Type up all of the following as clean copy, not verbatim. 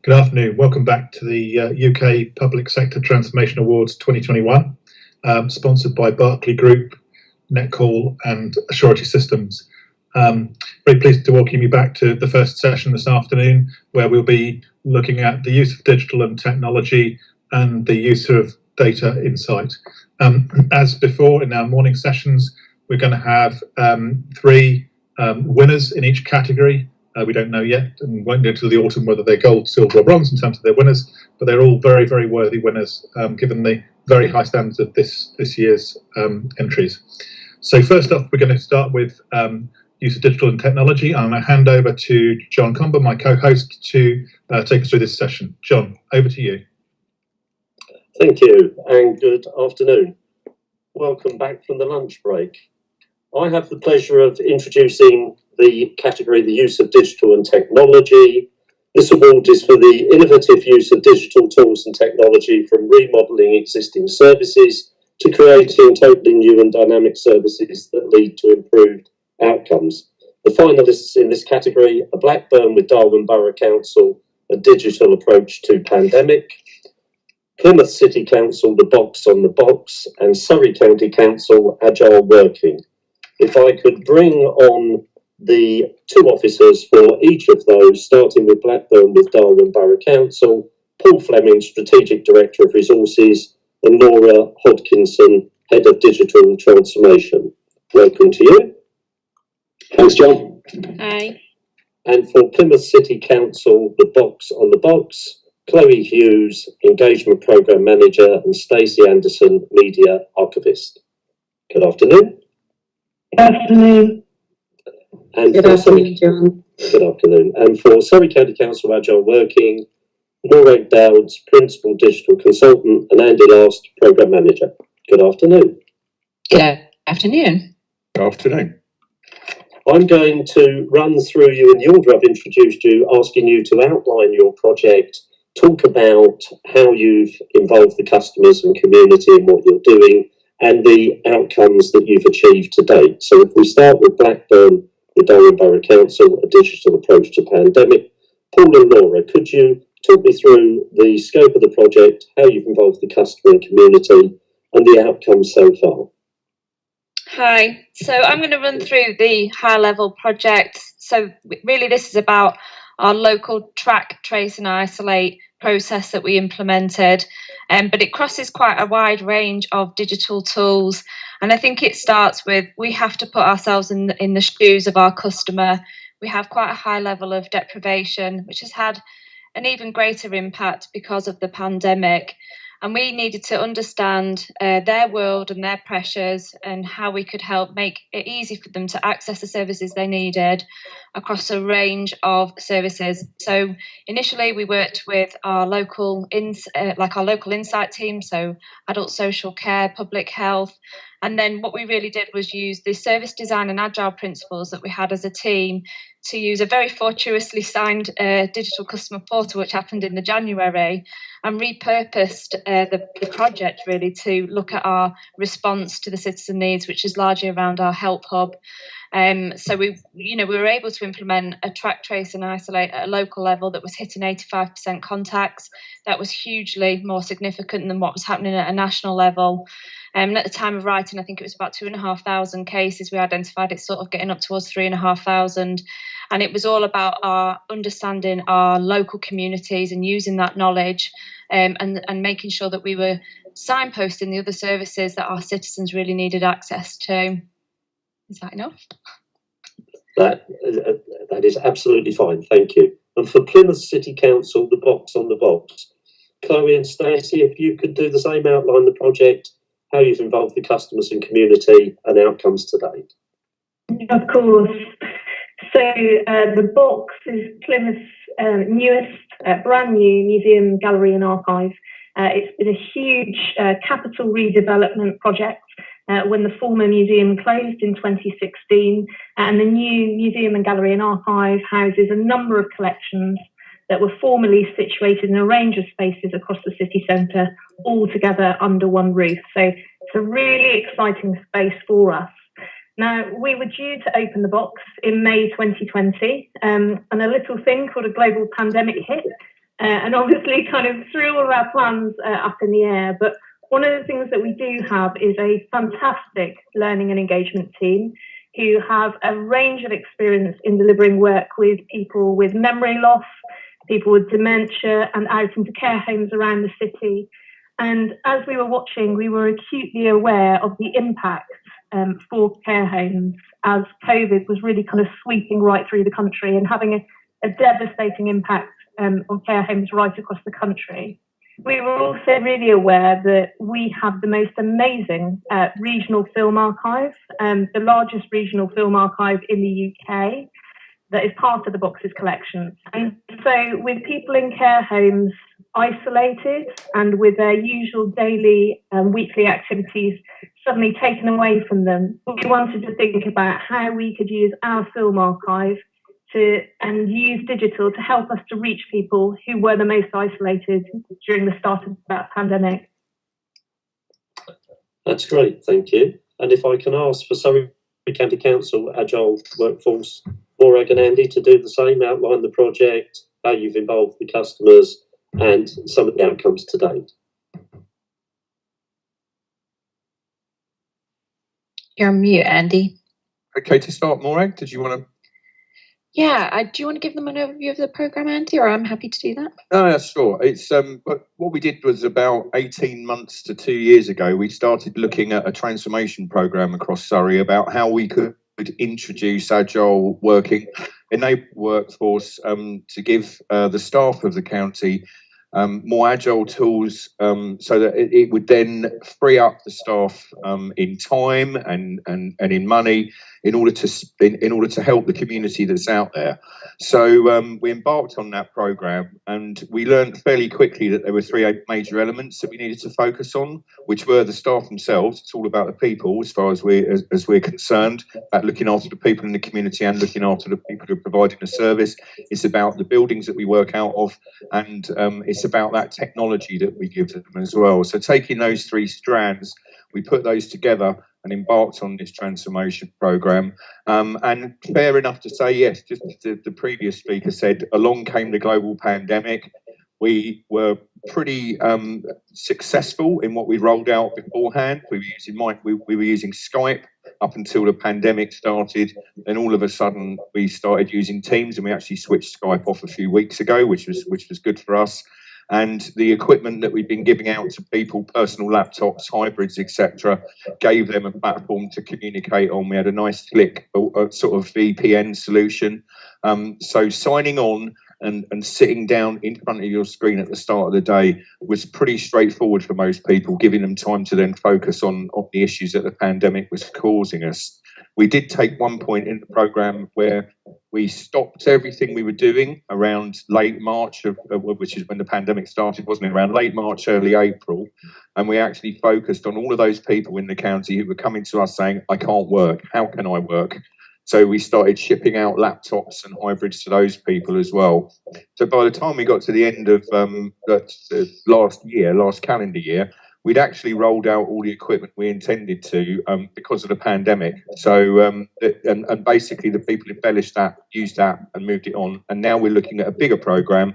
Good afternoon. Welcome back to the UK Public Sector Transformation Awards 2021, sponsored by Berkeley Group, Netcall and Assurity Systems. Very pleased to welcome you back to the first session this afternoon, where we'll be looking at the use of digital and technology and the use of data insight. As before, in our morning sessions, we're going to have three winners in each category. We don't know yet, and won't know until the autumn whether they're gold, silver, or bronze in terms of their winners. But they're all very, very worthy winners, given the very high standards of this year's entries. So first off, we're going to start with use of digital and technology. I'm going to hand over to John Comber, my co-host, to take us through this session. John, over to you. Thank you, and good afternoon. Welcome back from the lunch break. I have the pleasure of introducing the category, the use of digital and technology. This award is for the innovative use of digital tools and technology, from remodelling existing services to creating totally new and dynamic services that lead to improved outcomes. The finalists in this category are Blackburn with Darwin Borough Council, a digital approach to pandemic; Plymouth City Council, the box on the box; and Surrey County Council, agile working. If I could bring on the two officers for each of those, starting with Blackburn with Darwin Borough Council, Paul Fleming, Strategic Director of Resources, and Laura Hodkinson, Head of Digital Transformation. Welcome to you. Thanks, John. Hi. And for Plymouth City Council, the box on the box, Chloe Hughes, Engagement Programme Manager, and Stacey Anderson, Media Archivist. Good afternoon. Good afternoon. And Good afternoon, John. Good afternoon. And for Surrey County Council Agile Working, Maureen Dowds, Principal Digital Consultant, and Andy Last, Programme Manager. Good afternoon. Good afternoon. Good afternoon. I'm going to run through you in the order I've introduced you, asking you to outline your project, talk about how you've involved the customers and community in what you're doing, and the outcomes that you've achieved to date. So if we start with Blackburn, the Darwin Borough Council, a digital approach to pandemic. Paul and Laura, could you talk me through the scope of the project, how you've involved the customer and community, and the outcomes so far? Hi. So I'm going to run through the high-level project. So really this is about our local track, trace and isolate process that we implemented, but it crosses quite a wide range of digital tools. And I think it starts with, we have to put ourselves in the shoes of our customer. We have quite a high level of deprivation, which has had an even greater impact because of the pandemic. And we needed to understand their world and their pressures, and how we could help make it easy for them to access the services they needed across a range of services. So initially we worked with our local insight team, so adult social care, public health. And then what we really did was use the service design and agile principles that we had as a team to use a very fortuitously signed digital customer portal, which happened in the January, and repurposed the project really to look at our response to the citizen needs, which is largely around our help hub. So we were able to implement a track, trace and isolate at a local level that was hitting 85% contacts. That was hugely more significant than what was happening at a national level. And at the time of writing, I think it was about 2,500 cases we identified. It's sort of getting up towards 3,500. And it was all about our understanding our local communities and using that knowledge, and making sure that we were signposting the other services that our citizens really needed access to. Is that enough? That is absolutely fine, thank you. And for Plymouth City Council, the box on the box, Chloe and Stacey, if you could do the same, outline the project, how you've involved the customers and community, and outcomes to date. Of course. So the box is Plymouth's newest, brand new museum, gallery and archive. It's been a huge capital redevelopment project when the former museum closed in 2016, and the new museum and gallery and archive houses a number of collections that were formerly situated in a range of spaces across the city centre, all together under one roof. So it's a really exciting space for us. Now, we were due to open the box in May 2020, and a little thing called a global pandemic hit, and obviously kind of threw all of our plans up in the air. But one of the things that we do have is a fantastic learning and engagement team who have a range of experience in delivering work with people with memory loss, people with dementia, and out into care homes around the city. And as we were watching, we were acutely aware of the impact for care homes as COVID was really kind of sweeping right through the country and having a devastating impact on care homes right across the country. We were also really aware that we have the most amazing regional film archive, the largest regional film archive in the UK, that is part of the Boxes collection. And so with people in care homes isolated and with their usual daily and weekly activities suddenly taken away from them, we wanted to think about how we could use our film archive and use digital to help us to reach people who were the most isolated during the start of that pandemic. That's great, thank you. And if I can ask for Surrey County Council Agile Workforce, Morag and Andy, to do the same, outline the project, how you've involved the customers, and some of the outcomes to date. You're on mute, Andy. Okay, to start, Morag, did you want to? Yeah, do you want to give them an overview of the programme, Andy, or I'm happy to do that? No, that's sure. It's but what we did was about 18 months to 2 years ago, we started looking at a transformation programme across Surrey about how we could introduce agile working, enable workforce to give the staff of the county more agile tools so that it would then free up the staff in time and in money in order to help the community that's out there. So we embarked on that program, and we learned fairly quickly that there were three major elements that we needed to focus on, which were the staff themselves. It's all about the people as far as we're concerned, about looking after the people in the community and looking after the people who are providing the service. It's about the buildings that we work out of, and it's about that technology that we give them as well. So taking those three strands, we put those together and embarked on this transformation program. And fair enough to say, yes, just as the previous speaker said, along came the global pandemic. We were pretty successful in what we rolled out beforehand. We were using Skype up until the pandemic started. Then all of a sudden we started using Teams, and we actually switched Skype off a few weeks ago, which was good for us. And the equipment that we've been giving out to people, personal laptops, hybrids, etc., gave them a platform to communicate on. We had a nice slick sort of VPN solution. So signing on and sitting down in front of your screen at the start of the day was pretty straightforward for most people, giving them time to then focus on the issues that the pandemic was causing us. We did take one point in the programme where we stopped everything we were doing around late March, which is when the pandemic started, wasn't it? Around late March, early April. And we actually focused on all of those people in the county who were coming to us saying, I can't work. How can I work? So we started shipping out laptops and hybrids to those people as well. So by the time we got to the end of last calendar year, we'd actually rolled out all the equipment we intended to because of the pandemic. So and basically the people embellished that, used that and moved it on. And now we're looking at a bigger program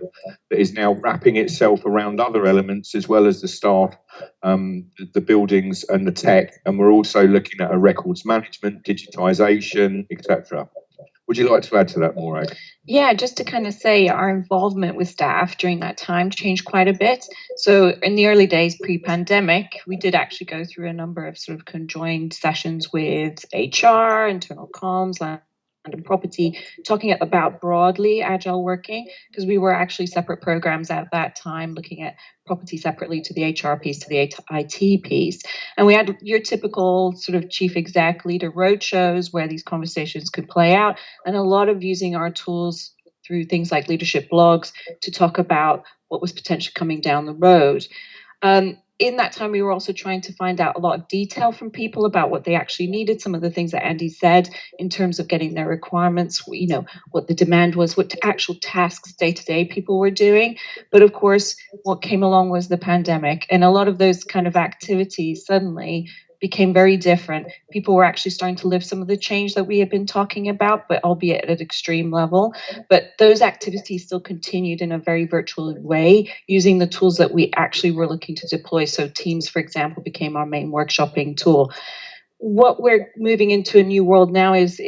that is now wrapping itself around other elements as well as the staff, the buildings and the tech. And we're also looking at a records management, digitisation, etc. Would you like to add to that, Morag? Yeah, just to kind of say our involvement with staff during that time changed quite a bit. So in the early days pre-pandemic, we did actually go through a number of sort of conjoined sessions with HR, internal comms, land and property, talking about broadly agile working, because we were actually separate programs at that time, looking at property separately to the HR piece, to the IT piece. And we had your typical sort of chief exec leader roadshows where these conversations could play out, and a lot of using our tools through things like leadership blogs to talk about what was potentially coming down the road. In that time, we were also trying to find out a lot of detail from people about what they actually needed, some of the things that Andy said in terms of getting their requirements, you know, what the demand was, what actual tasks day-to-day people were doing. But of course, what came along was the pandemic, and a lot of those kind of activities suddenly became very different. People were actually starting to live some of the change that we had been talking about, but albeit at an extreme level. But those activities still continued in a very virtual way, using the tools that we actually were looking to deploy. So Teams, for example, became our main workshopping tool. What we're moving into a new world now is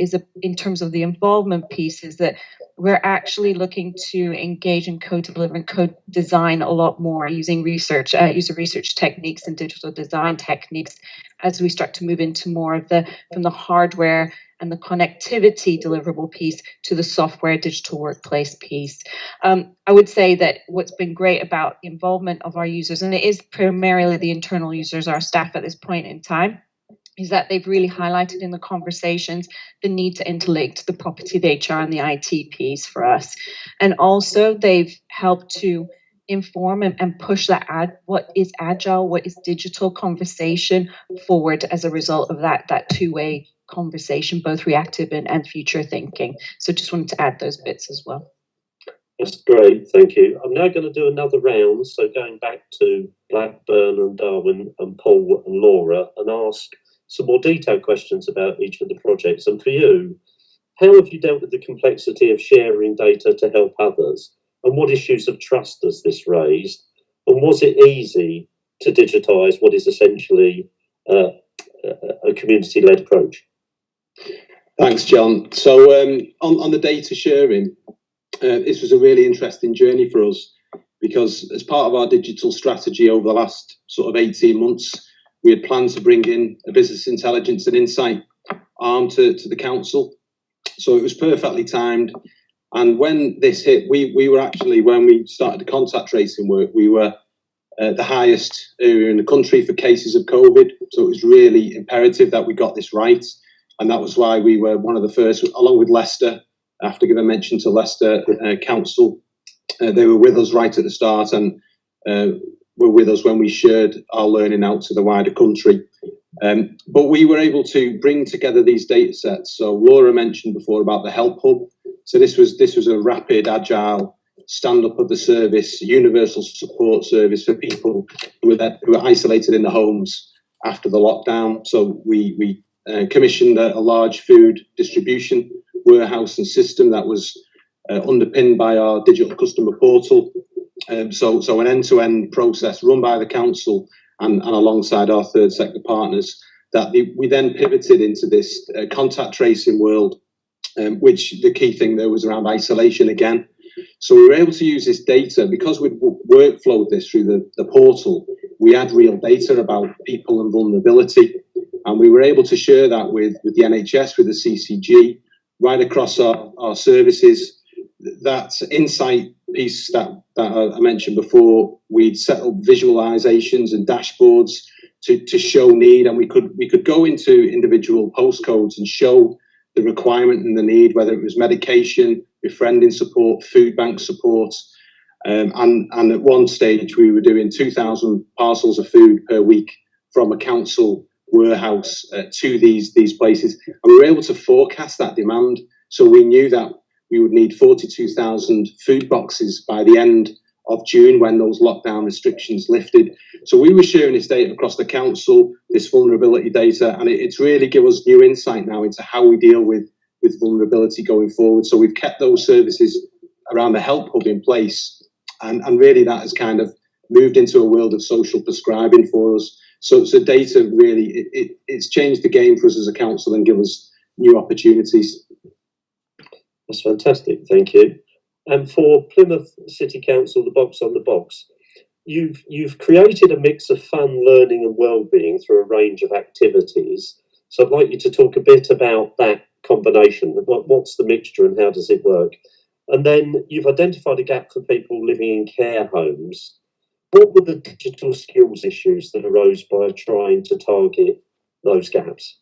in terms of the involvement piece, is that we're actually looking to engage in co-deliver and co-design a lot more using research, user research techniques and digital design techniques as we start to move into more of from the hardware and the connectivity deliverable piece to the software digital workplace piece. I would say that what's been great about the involvement of our users, and it is primarily the internal users, our staff at this point in time, is that they've really highlighted in the conversations the need to interlink the property, the HR, and the IT piece for us. And also they've helped to inform and push what is agile, what is digital conversation forward as a result of that two-way conversation, both reactive and future thinking. So just wanted to add those bits as well. That's great, thank you. I'm now going to do another round, so going back to Blackburn and Darwin and Paul and Laura, and ask some more detailed questions about each of the projects. And for you, how have you dealt with the complexity of sharing data to help others? And what issues of trust has this raised? And was it easy to digitise what is essentially a community-led approach? Thanks, John. So on the data sharing, this was a really interesting journey for us, because as part of our digital strategy over the last sort of 18 months, we had planned to bring in a business intelligence and insight arm to the council. So it was perfectly timed. And when this hit, we were actually, when we started the contact tracing work, we were the highest area in the country for cases of COVID. So it was really imperative that we got this right. And that was why we were one of the first, along with Leicester. I have to give a mention to Leicester Council. They were with us right at the start, and were with us when we shared our learning out to the wider country. But we were able to bring together these data sets. So Laura mentioned before about the Help Hub. So this was a rapid, agile stand-up of the service, universal support service for people who were isolated in the homes after the lockdown. So we commissioned a large food distribution warehouse and system that was underpinned by our digital customer portal. So an end-to-end process run by the council and alongside our third sector partners, that we then pivoted into this contact tracing world, which the key thing there was around isolation again. So we were able to use this data, because we'd workflowed this through the portal. We had real data about people and vulnerability, and we were able to share that with the NHS, with the CCG, right across our services. That insight piece that I mentioned before, we'd set up visualizations and dashboards to show need, and we could go into individual postcodes and show the requirement and the need, whether it was medication, befriending support, food bank support, and at one stage we were doing 2,000 parcels of food per week from a council warehouse to these places, and we were able to forecast that demand. So we knew that we would need 42,000 food boxes by the end of June when those lockdown restrictions lifted. So we were sharing this data across the council, this vulnerability data, and it's really given us new insight now into how we deal with vulnerability going forward. So we've kept those services around the Help Hub in place, and really that has kind of moved into a world of social prescribing for us. So data really, it's changed the game for us as a council and give us new opportunities. That's fantastic, thank you. And for Plymouth City Council, the box on the box, you've created a mix of fun, learning and wellbeing through a range of activities. So I'd like you to talk a bit about that combination. What's the mixture and how does it work? And then you've identified a gap for people living in care homes. What were the digital skills issues that arose by trying to target those gaps?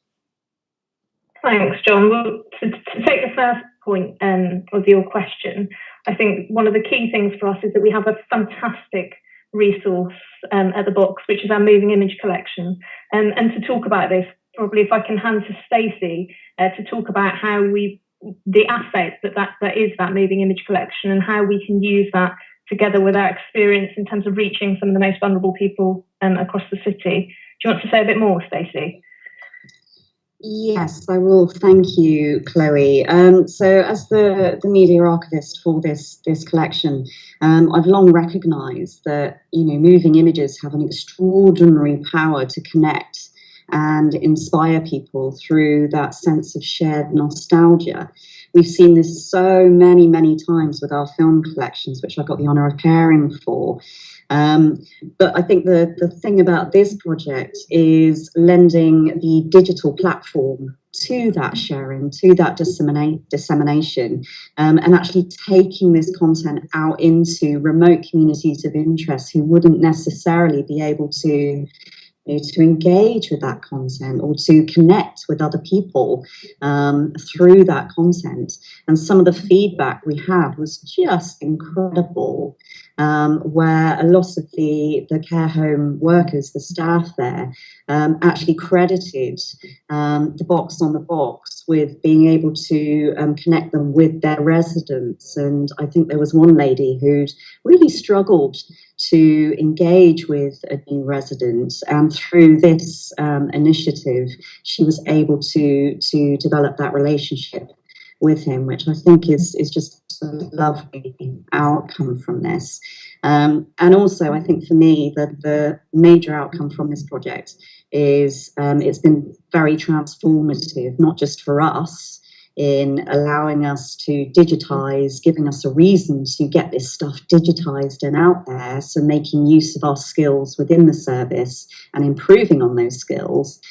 Thanks, John. Well, to take the first point of your question, I think one of the key things for us is that we have a fantastic resource at the box, which is our moving image collection. And to talk about this, probably if I can hand to Stacey to talk about how the asset that is that moving image collection and how we can use that together with our experience in terms of reaching some of the most vulnerable people across the city. Do you want to say a bit more, Stacey? Yes, I will. Thank you, Chloe. So as the media archivist for this collection, I've long recognised that, you know, moving images have an extraordinary power to connect and inspire people through that sense of shared nostalgia. We've seen this so many times with our film collections, which I got the honour of caring for. But I think the thing about this project is lending the digital platform to that sharing, to that dissemination, and actually taking this content out into remote communities of interest who wouldn't necessarily be able to engage with that content or to connect with other people through that content. And some of the feedback we had was just incredible, where a lot of the care home workers, the staff there, actually credited the box on the box with being able to connect them with their residents. And I think there was one lady who'd really struggled to engage with a new resident, and through this initiative she was able to develop that relationship with him, which I think is just a lovely outcome from this. And also I think for me that the major outcome from this project is it's been very transformative, not just for us in allowing us to digitize, giving us a reason to get this stuff digitized and out there, so making use of our skills within the service and improving on those skills.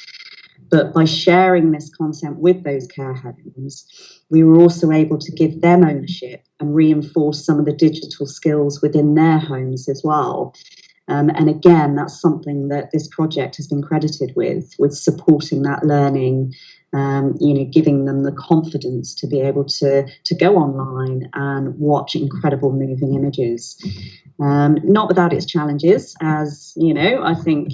But by sharing this content with those care homes, we were also able to give them ownership and reinforce some of the digital skills within their homes as well. And again, that's something that this project has been credited with supporting that learning, giving them the confidence to be able to go online and watch incredible moving images. Not without its challenges, as you know, I think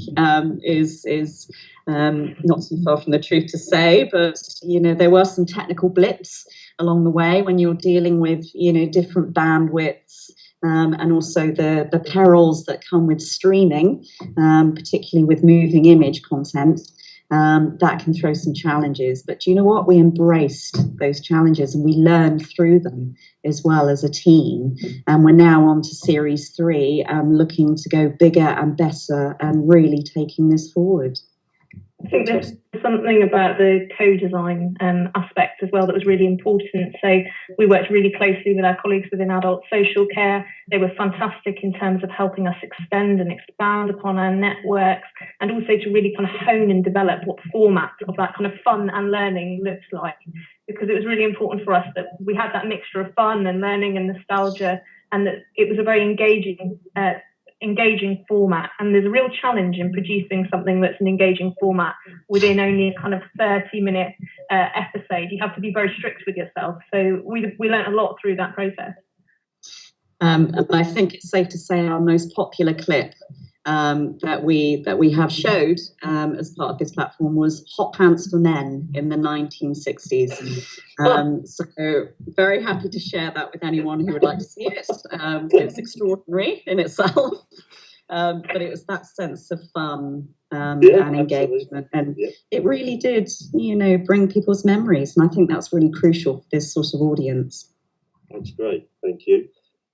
is not too far from the truth to say, but there were some technical blips along the way when you're dealing with different bandwidths. And also the perils that come with streaming, particularly with moving image content, that can throw some challenges. But do you know what? We embraced those challenges and we learned through them as well as a team. And we're now on to Series 3, looking to go bigger and better and really taking this forward. I think there's something about the co-design aspect as well that was really important. So we worked really closely with our colleagues within adult social care. They were fantastic in terms of helping us extend and expand upon our networks, and also to really kind of hone and develop what format of that kind of fun and learning looks like. Because it was really important for us that we had that mixture of fun and learning and nostalgia, and that it was a very engaging format. And there's a real challenge in producing something that's an engaging format within only a kind of 30-minute episode. You have to be very strict with yourself. So we learned a lot through that process. And I think it's safe to say our most popular clip that we have showed as part of this platform was Hot Pants for Men in the 1960s. So very happy to share that with anyone who would like to see it. It's extraordinary in itself, but it was that sense of fun and engagement, and it really did, bring people's memories. And I think that's really crucial for this sort of audience. That's great, thank you.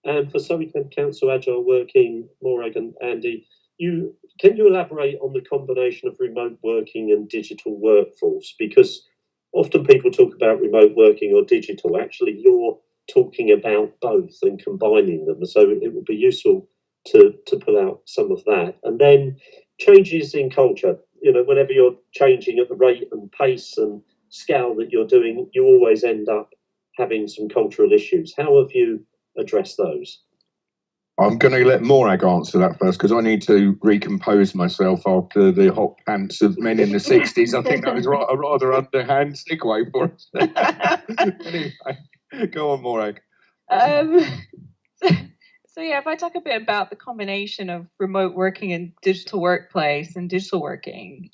And for Surrey Council Agile Working, Morag and Andy, can you elaborate on the combination of remote working and digital workforce? Because often people talk about remote working or digital. Actually, you're talking about both and combining them. So it would be useful to pull out some of that. And then changes in culture. Whenever you're changing at the rate and pace and scale that you're doing, you always end up having some cultural issues. How have you addressed those? I'm going to let Morag answer that first, because I need to recompose myself after the hot pants of men in the 60s. I think that was a rather underhand segue for us. Anyway, go on, Morag. So if I talk a bit about the combination of remote working and digital workplace and digital working.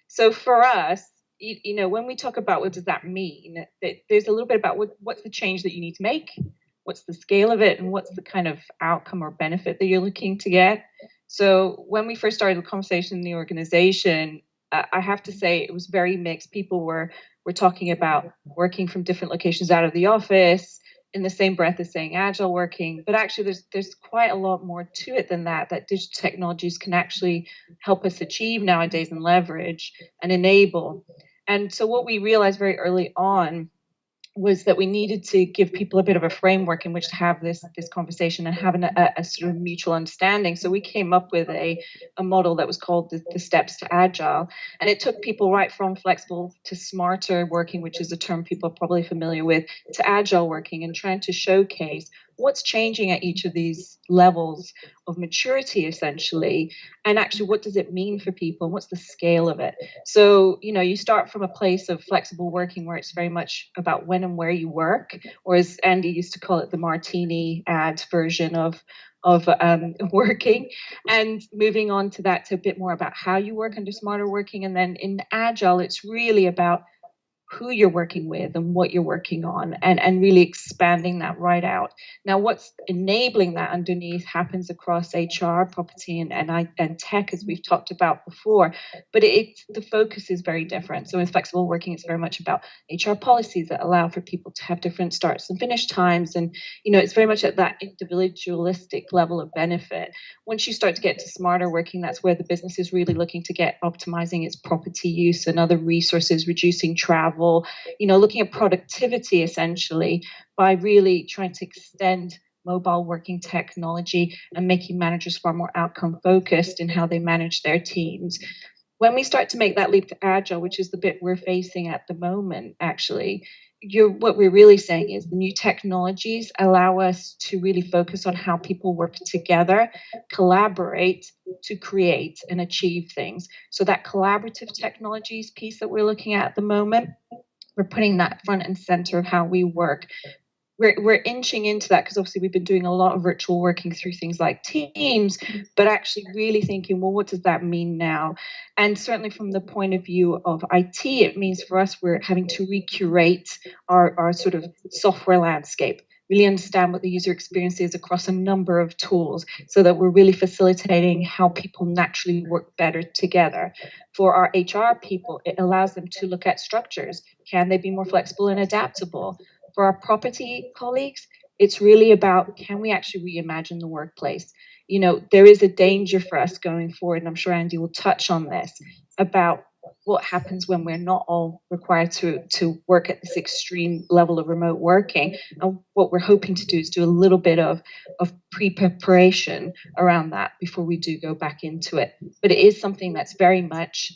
So for us, when we talk about what does that mean, there's a little bit about what's the change that you need to make, what's the scale of it, and what's the kind of outcome or benefit that you're looking to get. So when we first started the conversation in the organization, I have to say it was very mixed. People were talking about working from different locations out of the office in the same breath as saying agile working, but actually there's quite a lot more to it than that digital technologies can actually help us achieve nowadays and leverage and enable. And so what we realized very early on was that we needed to give people a bit of a framework in which to have this conversation and have a sort of mutual understanding. So we came up with a model that was called the steps to agile, and it took people right from flexible to smarter working, which is a term people are probably familiar with, to agile working, and trying to showcase what's changing at each of these levels of maturity, essentially, and actually what does it mean for people, and what's the scale of it. So, you start from a place of flexible working where it's very much about when and where you work, or as Andy used to call it, the martini ad version of working, and moving on to that to a bit more about how you work under smarter working. And then in agile, it's really about who you're working with and what you're working on, and really expanding that right out. Now, what's enabling that underneath happens across HR, property, and tech, as we've talked about before, but the focus is very different. So in flexible working, it's very much about HR policies that allow for people to have different starts and finish times, and it's very much at that individualistic level of benefit. Once you start to get to smarter working, that's where the business is really looking to get optimizing its property use and other resources, reducing travel, looking at productivity essentially by really trying to extend mobile working technology and making managers far more outcome focused in how they manage their teams. When we start to make that leap to agile, which is the bit we're facing at the moment, actually, what we're really saying is the new technologies allow us to really focus on how people work together, collaborate to create and achieve things. So that collaborative technologies piece that we're looking at the moment, we're putting that front and center of how we work. We're inching into that because obviously we've been doing a lot of virtual working through things like Teams, but actually really thinking, well, what does that mean now? And certainly from the point of view of IT, it means for us we're having to recurate our sort of software landscape, really understand what the user experience is across a number of tools so that we're really facilitating how people naturally work better together. For our HR people, it allows them to look at structures. Can they be more flexible and adaptable? For our property colleagues, it's really about, can we actually reimagine the workplace? There is a danger for us going forward, and I'm sure Andy will touch on this, about what happens when we're not all required to work at this extreme level of remote working. And what we're hoping to do is do a little bit of pre-preparation around that before we do go back into it. But it is something that's very much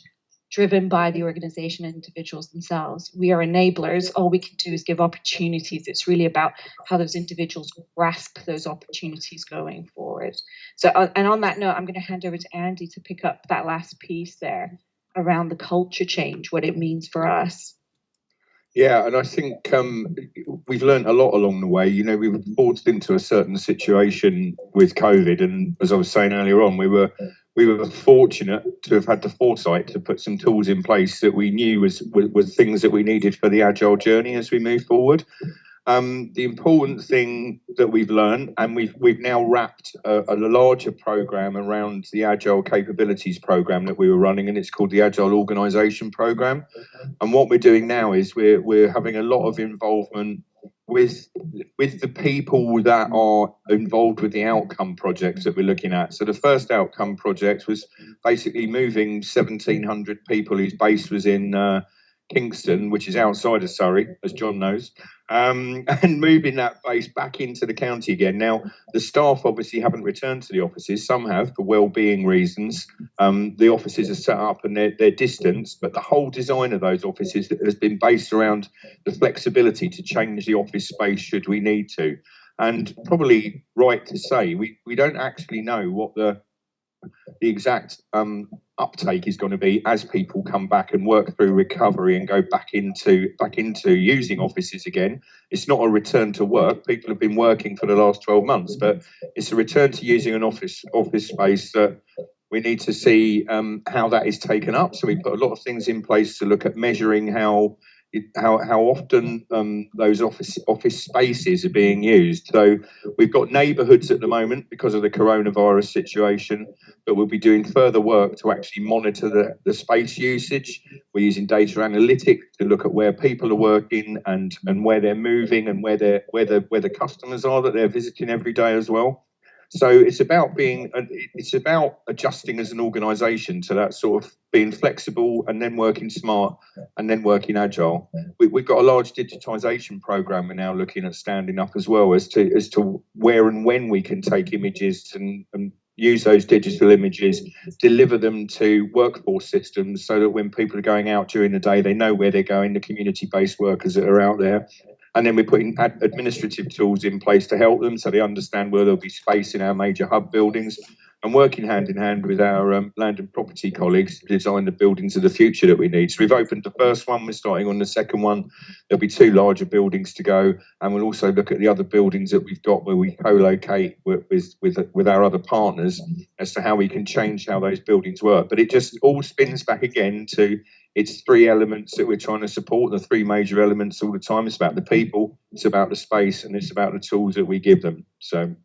driven by the organization and individuals themselves. We are enablers. All we can do is give opportunities. It's really about how those individuals grasp those opportunities going forward. So, and on that note, I'm going to hand over to Andy to pick up that last piece there around the culture change, what it means for us. Yeah, and I think we've learned a lot along the way. We were forced into a certain situation with COVID, and as I was saying earlier on, we were fortunate to have had the foresight to put some tools in place that we knew was things that we needed for the agile journey as we move forward. The important thing that we've learned, and we've now wrapped a larger program around the Agile Capabilities program that we were running, and it's called the Agile Organisation program. And what we're doing now is we're having a lot of involvement with the people that are involved with the outcome projects that we're looking at. So the first outcome project was basically moving 1,700 people whose base was in Kingston, which is outside of Surrey, as John knows, and moving that base back into the county again. Now, the staff obviously haven't returned to the offices. Some have for well-being reasons. The offices are set up and they're distanced, but the whole design of those offices has been based around the flexibility to change the office space should we need to. And probably right to say, we don't actually know what the exact uptake is going to be as people come back and work through recovery and go back into using offices again. It's not a return to work. People have been working for the last 12 months, but it's a return to using an office space that we need to see how that is taken up. So we put a lot of things in place to look at measuring how how often those office spaces are being used. So we've got neighbourhoods at the moment because of the coronavirus situation, but we'll be doing further work to actually monitor the space usage. We're using data analytics to look at where people are working and where they're moving and where the customers are that they're visiting every day as well. So it's about adjusting as an organisation to that sort of being flexible and then working smart and then working agile. We've got a large digitisation programme we're now looking at standing up as well as to where and when we can take images and use those digital images, deliver them to workforce systems so that when people are going out during the day, they know where they're going, the community-based workers that are out there. And then we're putting administrative tools in place to help them so they understand where there'll be space in our major hub buildings, and working hand in hand with our land and property colleagues to design the buildings of the future that we need. So we've opened the first one, we're starting on the second one. There'll be 2 larger buildings to go, and we'll also look at the other buildings that we've got where we co-locate with our other partners as to how we can change how those buildings work. But it just all spins back again to it's 3 elements that we're trying to support, the 3 major elements all the time. It's about the people, it's about the space, and it's about the tools that we give them. So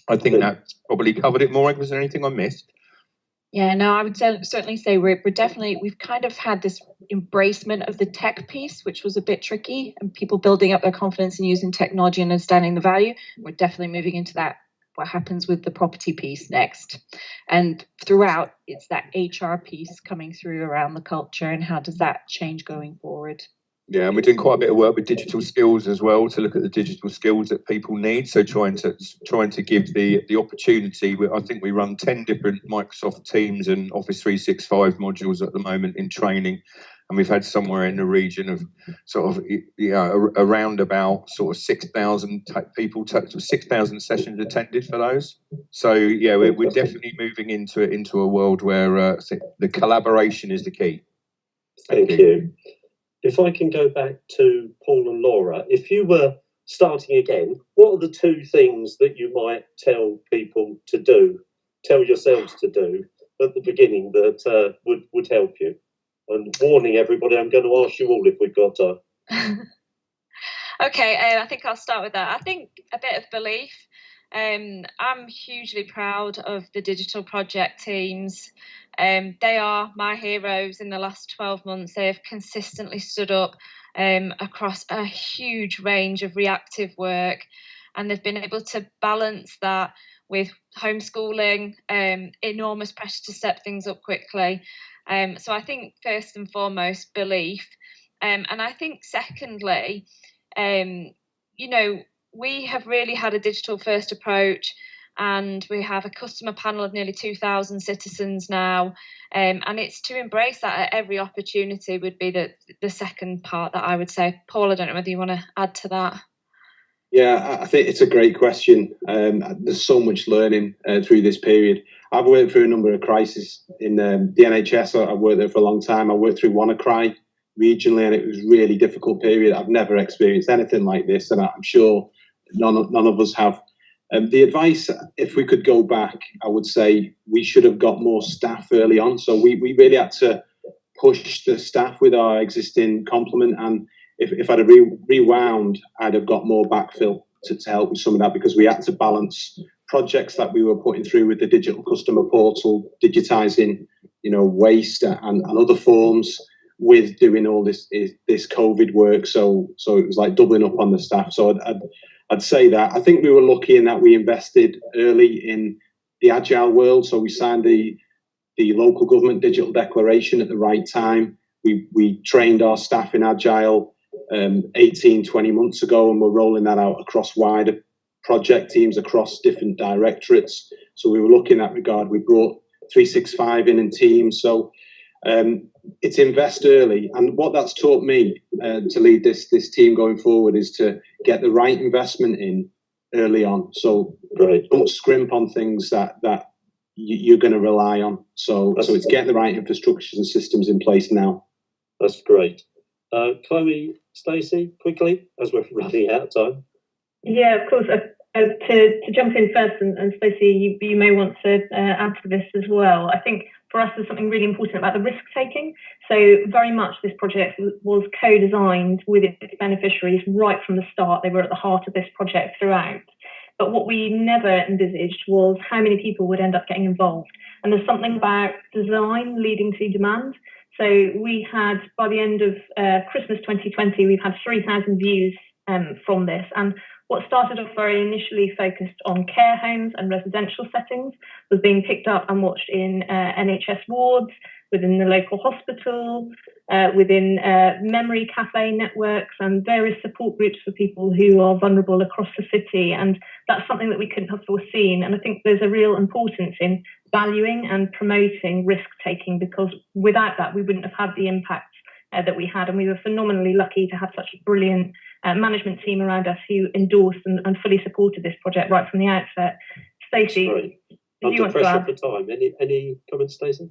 I think that's probably covered it more. Was there anything I missed? Yeah, no, I would certainly say we've kind of had this embracement of the tech piece, which was a bit tricky, and people building up their confidence in using technology and understanding the value. We're definitely moving into that. What happens with the property piece next, and throughout it's that HR piece coming through around the culture and how does that change going forward. Yeah, and we're doing quite a bit of work with digital skills as well to look at the digital skills that people need. So trying to give the opportunity. I think we run 10 different Microsoft Teams and Office 365 modules at the moment in training, and we've had somewhere in the region of sort of around about sort of 6,000 people, 6,000 sessions attended for those. So yeah, we're definitely moving into a world where the collaboration is the key. Thank you. If I can go back to Paul and Laura, if you were starting again, what are the 2 things that you might tell people to do, tell yourselves to do at the beginning that would help you? And warning everybody, I'm going to ask you all if we've got time. Okay, I think I'll start with that. I think a bit of belief. I'm hugely proud of the digital project teams. They are my heroes in the last 12 months. They have consistently stood up across a huge range of reactive work, and they've been able to balance that with homeschooling, enormous pressure to step things up quickly. So I think first and foremost, belief. And I think secondly, we have really had a digital first approach, and we have a customer panel of nearly 2,000 citizens now, and it's to embrace that at every opportunity would be the second part that I would say. Paul, I don't know whether you want to add to that. Yeah, I think it's a great question. There's so much learning through this period. I've worked through a number of crises in the NHS. I've worked there for a long time. I worked through WannaCry regionally, and it was a really difficult period. I've never experienced anything like this, and I'm sure none of us have. The advice, if we could go back, I would say we should have got more staff early on. So we really had to push the staff with our existing complement, and if I'd have rewound, I'd have got more backfill to help with some of that, because we had to balance projects that we were putting through with the digital customer portal, digitising, waste and other forms, with doing all this COVID work. So it was like doubling up on the staff. So I'd say that. I think we were lucky in that we invested early in the agile world. So we signed the local government digital declaration at the right time. We trained our staff in agile 18, 20 months ago, and we're rolling that out across wider project teams, across different directorates. So we were lucky in that regard. We brought 365 in teams. So it's invest early, and what that's taught me to lead this team going forward is to get the right investment in early on. So don't scrimp on things that you're going to rely on. So it's getting the right infrastructures and systems in place now. That's great. Chloe, Stacey, quickly, as we're running out of time. Yeah, of course. To jump in first, and Stacey, you may want to add to this as well. I think for us, there's something really important about the risk taking. So very much this project was co-designed with its beneficiaries right from the start. They were at the heart of this project throughout. But what we never envisaged was how many people would end up getting involved. And there's something about design leading to demand. So we had, by the end of Christmas 2020, we've had 3,000 views from this. And what started off very initially focused on care homes and residential settings was being picked up and watched in NHS wards, within the local hospital, within memory cafe networks and various support groups for people who are vulnerable across the city. And that's something that we couldn't have foreseen. And I think there's a real importance in valuing and promoting risk-taking, because without that, we wouldn't have had the impact that we had. And we were phenomenally lucky to have such a brilliant management team around us who endorsed and fully supported this project right from the outset. Stacey, do you want to add? For time. Any comments, Stacey?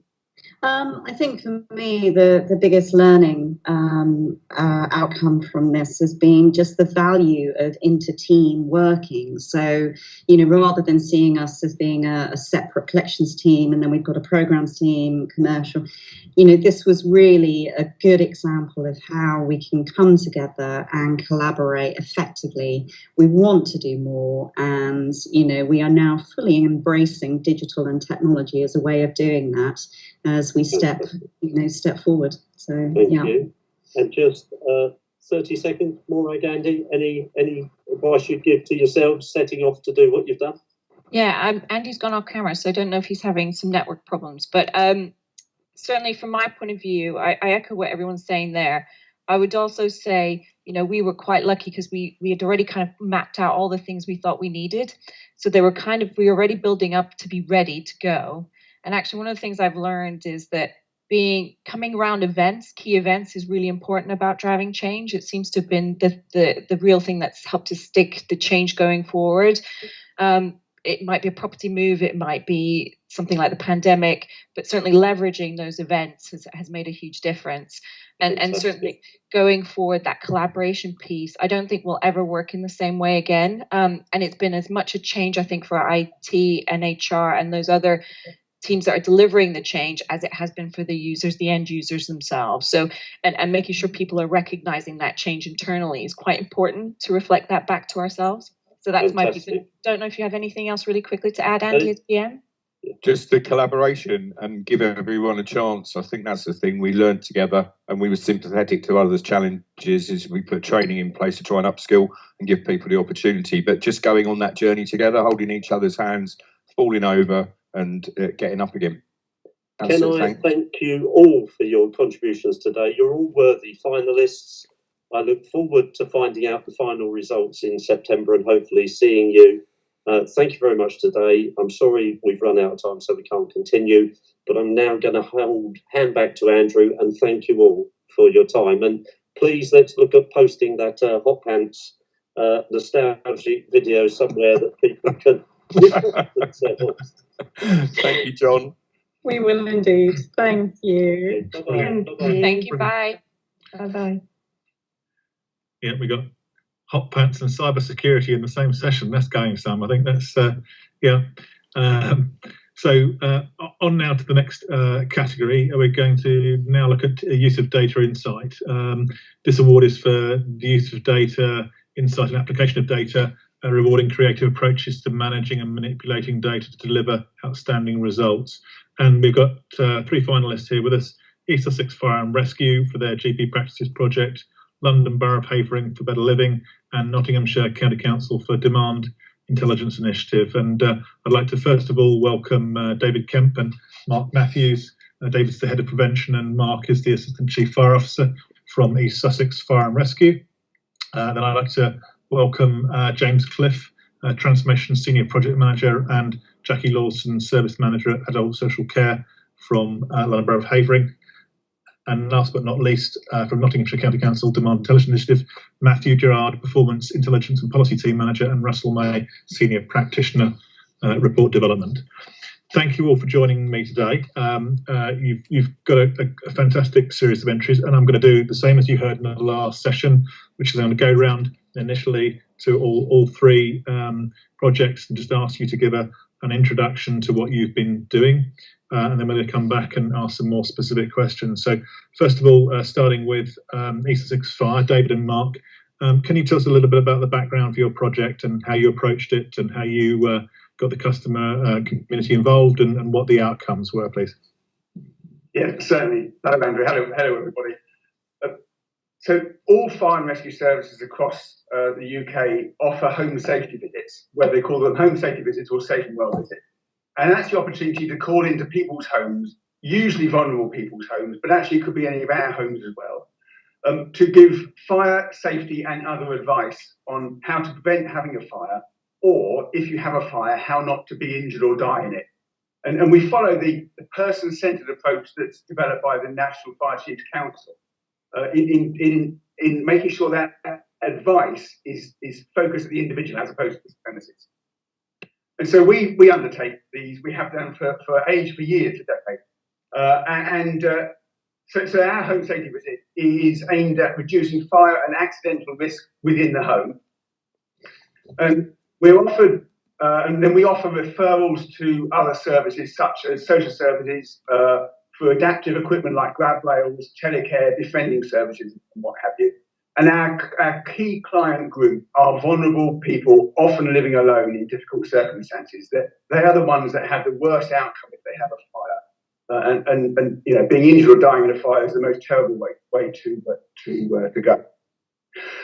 I think for me, the biggest learning outcome from this has been just the value of inter-team working. So, rather than seeing us as being a separate collections team and then we've got a programs team, commercial, this was really a good example of how we can come together and collaborate effectively. We want to do more, and, we are now fully embracing digital and technology as a way of doing that as we step forward. So Thank you. And just 30 seconds, Maura, Gandhi, any advice you'd give to yourselves setting off to do what you've done? Yeah, Andy's gone off camera, so I don't know if he's having some network problems. But certainly from my point of view, I echo what everyone's saying there. I would also say, we were quite lucky because we had already kind of mapped out all the things we thought we needed. So we were already building up to be ready to go. And actually, one of the things I've learned is that coming around key events is really important about driving change. It seems to have been the real thing that's helped to stick the change going forward. It might be a property move, it might be something like the pandemic, but certainly leveraging those events has made a huge difference. And certainly going forward, that collaboration piece, I don't think will ever work in the same way again. And it's been as much a change, I think, for IT and HR and those other teams that are delivering the change as it has been for the users, the end users themselves. So, and making sure people are recognizing that change internally is quite important to reflect that back to ourselves. So that's my piece. Don't know if you have anything else really quickly to add, Andy, as PM? Just the collaboration and give everyone a chance. I think that's the thing we learned together, and we were sympathetic to others' challenges as we put training in place to try and upskill and give people the opportunity. But just going on that journey together, holding each other's hands, falling over and getting up again. Can I thank you all for your contributions today? You're all worthy finalists. I look forward to finding out the final results in September and hopefully seeing you. Thank you very much today. I'm sorry we've run out of time, so we can't continue, but I'm now going to hand back to Andrew and thank you all for your time. And please, let's look at posting that Hot Pants nostalgic video somewhere that people can Thank you, John. We will indeed. Thank you. Bye-bye. Thank you. Bye. Bye-bye. Yeah, we got hot pants and cyber security in the same session. That's going some. I think that's yeah. So on now to the next category. We're going to now look at use of data insight. This award is for the use of data insight and application of data, rewarding creative approaches to managing and manipulating data to deliver outstanding results. And we've got 3 finalists here with us: East Sussex Fire and Rescue for their GP Practices project, London Borough of Havering for Better Living, and Nottinghamshire County Council for Demand Intelligence Initiative. And I'd like to first of all welcome David Kemp and Mark Matthews. David's the Head of Prevention and Mark is the Assistant Chief Fire Officer from East Sussex Fire and Rescue. Then I'd like to welcome James Cliff, Transformation Senior Project Manager, and Jackie Lawson, Service Manager at Adult Social Care from London Borough of Havering. And last but not least, from Nottinghamshire County Council Demand Intelligence Initiative, Matthew Gerard, Performance Intelligence and Policy Team Manager, and Russell May, Senior Practitioner, Report Development. Thank you all for joining me today. You've got a fantastic series of entries, and I'm going to do the same as you heard in the last session, which is I'm going to go around initially to all 3 projects and just ask you to give a an introduction to what you've been doing, and then we're going to come back and ask some more specific questions. So first of all, starting with iESE 6 Fire, David and Mark, can you tell us a little bit about the background for your project and how you approached it and how you got the customer community involved and what the outcomes were, please? Yeah, certainly. Hello, Andrew. Hello, everybody. So all fire and rescue services across the UK offer home safety visits, whether they call them home safety visits or safe and well visits. And that's the opportunity to call into people's homes, usually vulnerable people's homes, but actually it could be any of our homes as well, to give fire safety and other advice on how to prevent having a fire, or if you have a fire, how not to be injured or die in it. And we follow the person-centred approach that's developed by the National Fire Chiefs Council in making sure that advice is focused at the individual as opposed to the premises. And so we undertake these. We have done for years, a decade. So our home safety visit is aimed at reducing fire and accidental risk within the home. And we're offered, and then we offer referrals to other services such as social services for adaptive equipment like grab rails, telecare, defending services, and what have you. And our key client group are vulnerable people, often living alone in difficult circumstances. They are the ones that have the worst outcome if they have a fire. And you know, being injured or dying in a fire is the most terrible way to go.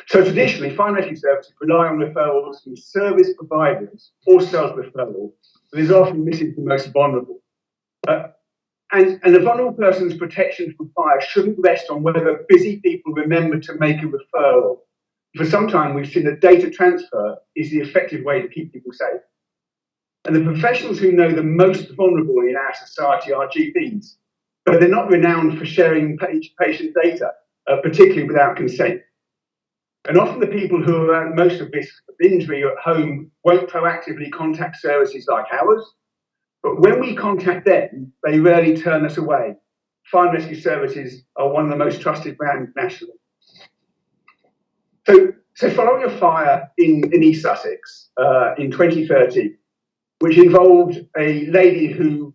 So traditionally, fire and rescue services rely on referrals from service providers or self-referral, but is often misses the most vulnerable. And a vulnerable person's protection from fire shouldn't rest on whether busy people remember to make a referral. For some time, we've seen that data transfer is the effective way to keep people safe. And the professionals who know the most vulnerable in our society are GPs, but they're not renowned for sharing patient data, particularly without consent. And often the people who are at most at risk of injury at home won't proactively contact services like ours. But when we contact them, they rarely turn us away. Fire and rescue services are one of the most trusted brands nationally. So following a fire in East Sussex in 2030, which involved a lady who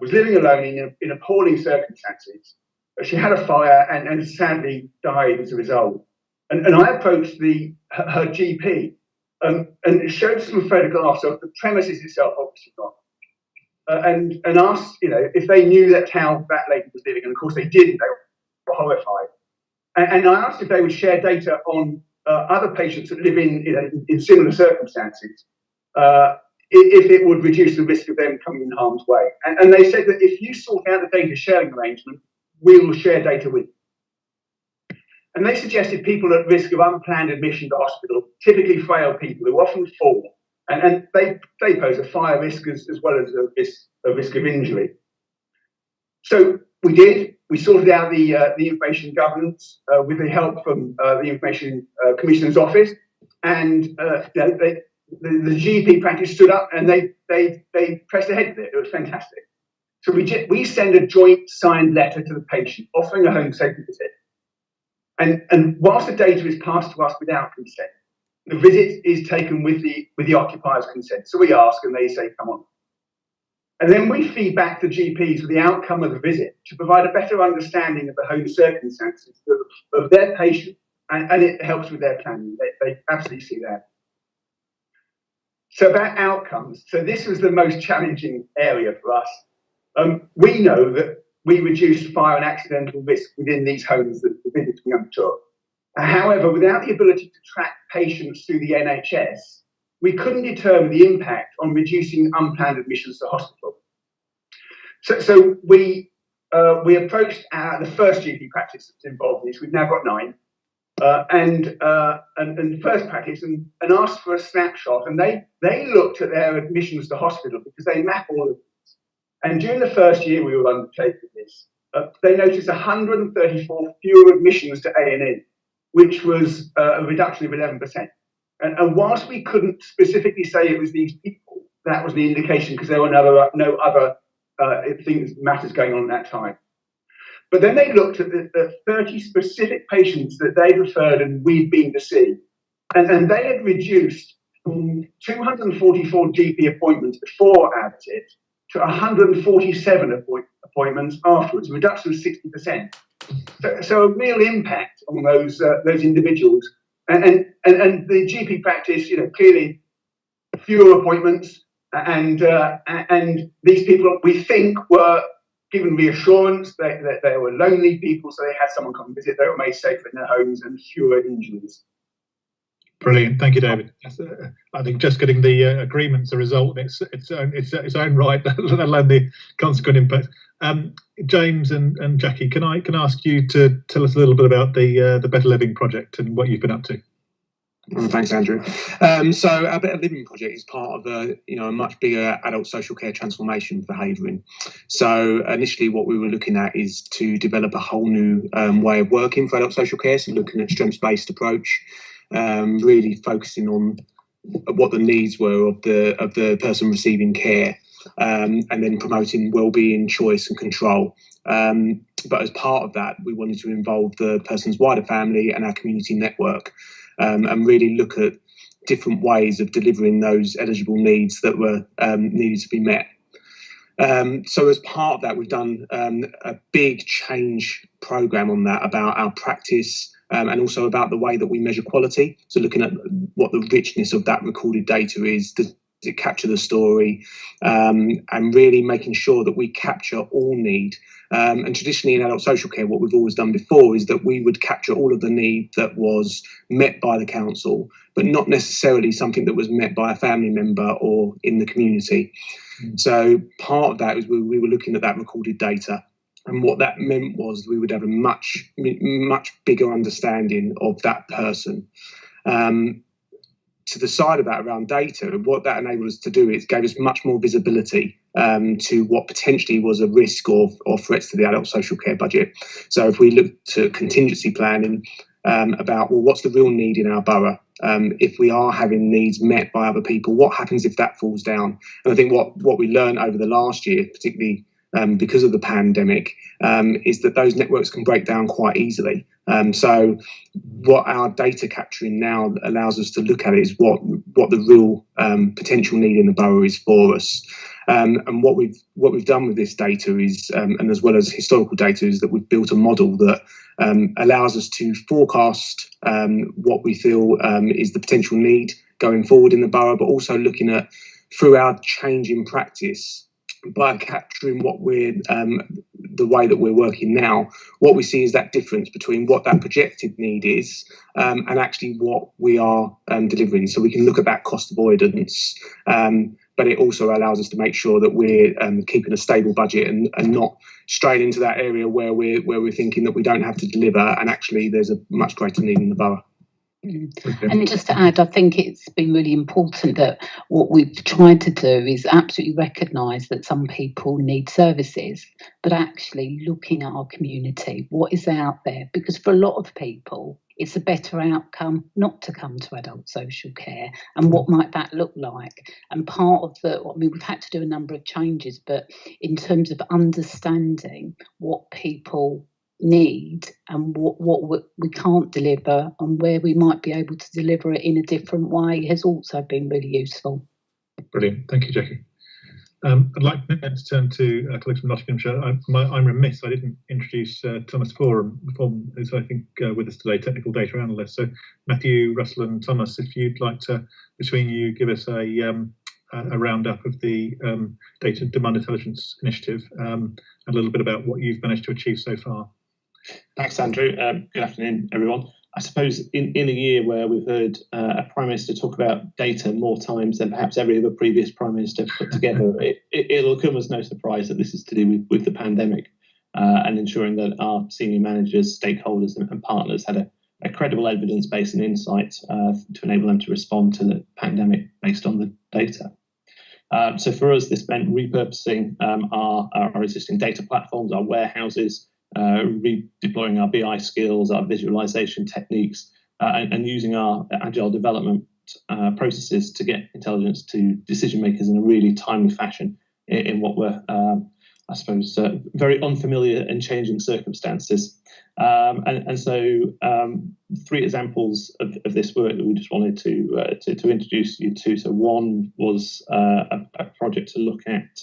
was living alone in appalling circumstances, she had a fire and sadly died as a result. And I approached her GP and showed some photographs of the premises itself, obviously not. And asked, you know, if they knew that how that lady was living, and of course they didn't. They were horrified. And I asked if they would share data on other patients that live in similar circumstances, if it would reduce the risk of them coming in harm's way. And they said that if you sort out the data sharing arrangement, we will share data with you. And they suggested people at risk of unplanned admission to hospital, typically frail people who often fall. And they pose a fire risk as well as a risk of injury. So we sorted out the information governance with the help from the Information Commissioner's Office, and the GP practice stood up and they pressed ahead with it. It was fantastic. So we send a joint signed letter to the patient offering a home safety visit. And whilst the data is passed to us without consent, the visit is taken with the occupier's consent. So we ask and they say, come on. And then we feed back the GPs with the outcome of the visit to provide a better understanding of the home circumstances of their patient, and it helps with their planning. They absolutely see that. So about outcomes. So this was the most challenging area for us. We know that we reduced fire and accidental risk within these homes that the visits we undertook. However, without the ability to track patients through the NHS, we couldn't determine the impact on reducing unplanned admissions to hospital. So we approached the first GP practice that's involved in this. We've now got 9, and first practice and asked for a snapshot. And they looked at their admissions to hospital because they map all of this. And during the first year we were undertaking this, they noticed 134 fewer admissions to A&E, which was a reduction of 11%. And whilst we couldn't specifically say it was these people, that was the indication because there were no other matters going on at that time. But then they looked at the 30 specific patients that they referred and we'd been to see, and they had reduced from 244 GP appointments before our visit to 147 appointments afterwards, a reduction of 60%. So a real impact on those individuals, and the GP practice, clearly fewer appointments, and these people we think were given reassurance that they were lonely people, so they had someone come and visit. They were made safer in their homes and fewer injuries. Brilliant, thank you, David. I think just getting the agreement's a result in its own right, let alone the consequent impact. James and Jackie, can I ask you to tell us a little bit about the Better Living project and what you've been up to? Thanks, Andrew. So our Better Living project is part of a much bigger adult social care transformation for Havering. So initially what we were looking at is to develop a whole new way of working for adult social care, so looking at strengths-based approach, really focusing on what the needs were of the person receiving care, and then promoting wellbeing, choice and control. But as part of that, we wanted to involve the person's wider family and our community network, and really look at different ways of delivering those eligible needs that were needed to be met. So as part of that, we've done a big change programme on that, about our practice, and also about the way that we measure quality. So looking at what the richness of that recorded data is, does it capture the story, and really making sure that we capture all need. And traditionally in adult social care, what we've always done before is that we would capture all of the need that was met by the council, but not necessarily something that was met by a family member or in the community. So part of that is we were looking at that recorded data, and what that meant was we would have a much bigger understanding of that person. To the side of that around data, what that enabled us to do is gave us much more visibility to what potentially was a risk or threats to the adult social care budget. So if we look to contingency planning about, well, what's the real need in our borough? If we are having needs met by other people, what happens if that falls down? And I think what we learned over the last year, particularly because of the pandemic, is that those networks can break down quite easily. So what our data capturing now allows us to look at is what the real potential need in the borough is for us. And what we've done with this data is, and as well as historical data, is that we've built a model that allows us to forecast what we feel is the potential need going forward in the borough, but also looking at, through our change in practice, by capturing what we're the way that we're working now, what we see is that difference between what that projected need is and actually what we are delivering. So we can look at that cost avoidance, but it also allows us to make sure that we're keeping a stable budget and not straying into that area where we're thinking that we don't have to deliver and actually there's a much greater need in the borough. And just to add, I think it's been really important that what we've tried to do is absolutely recognise that some people need services, but actually looking at our community, what is out there? Because for a lot of people, it's a better outcome not to come to adult social care, and what might that look like? And part of we've had to do a number of changes, but in terms of understanding what people need and what we can't deliver and where we might be able to deliver it in a different way has also been really useful. Brilliant, thank you, Jackie. I'd like to turn to a colleague from Nottinghamshire. I'm remiss, I didn't introduce Thomas Forum, who's I think with us today, technical data analyst. So Matthew, Russell and Thomas, if you'd like to, between you, give us a roundup of the Data Demand Intelligence Initiative, a little bit about what you've managed to achieve so far. Thanks, Andrew. Good afternoon, everyone. I suppose in a year where we've heard a Prime Minister talk about data more times than perhaps every other previous Prime Minister put together, it'll come as no surprise that this is to do with the pandemic and ensuring that our senior managers, stakeholders and partners had a credible evidence base and insight to enable them to respond to the pandemic based on the data. So for us, this meant repurposing our existing data platforms, our warehouses, redeploying our BI skills, our visualization techniques, and using our agile development processes to get intelligence to decision makers in a really timely fashion in what were I suppose, very unfamiliar and changing circumstances. So 3 examples of this work that we just wanted to introduce you to. So one was a project to look at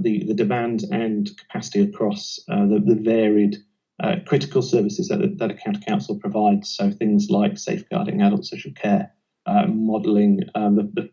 the demand and capacity across the varied critical services that a county council provides. So things like safeguarding adult social care, modelling the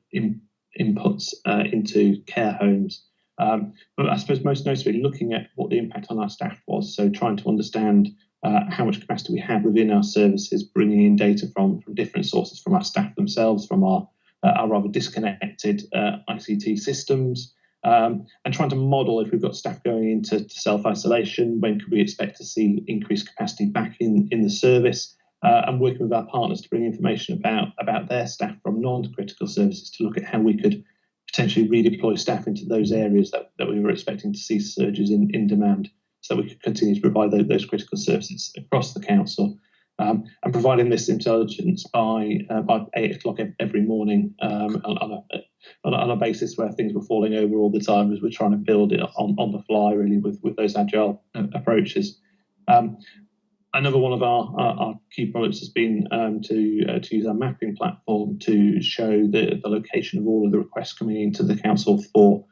inputs into care homes. But I suppose most notably looking at what the impact on our staff was. So trying to understand how much capacity we have within our services, bringing in data from different sources, from our staff themselves, from our rather disconnected ICT systems, and trying to model if we've got staff going into self-isolation, when could we expect to see increased capacity back in the service, and working with our partners to bring information about their staff from non-critical services to look at how we could potentially redeploy staff into those areas that we were expecting to see surges in demand, so that we could continue to provide those critical services across the council. And providing this intelligence by 8 o'clock every morning on a basis where things were falling over all the time, as we're trying to build it on the fly, really, with those agile approaches. Another one of our key products has been to use our mapping platform to show the location of all of the requests coming into the council for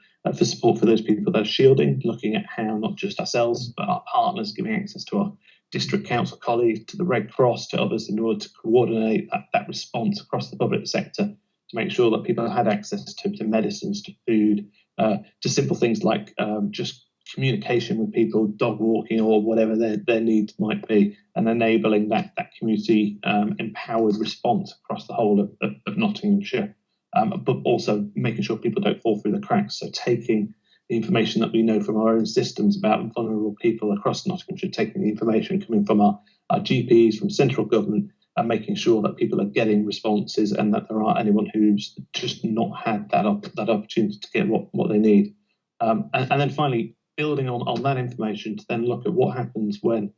support for those people that are shielding, looking at how not just ourselves but our partners giving access to our district council colleagues, to the Red Cross, to others, in order to coordinate that response across the public sector to make sure that people had access to medicines, to food, to simple things like just communication with people, dog walking or whatever their needs might be, and enabling that community empowered response across the whole of Nottinghamshire, but also making sure people don't fall through the cracks. So taking the information that we know from our own systems about vulnerable people across Nottinghamshire, taking the information coming from our GPs, from central government, and making sure that people are getting responses and that there aren't anyone who's just not had that opportunity to get what they need. And then finally, building on that information to then look at what happens when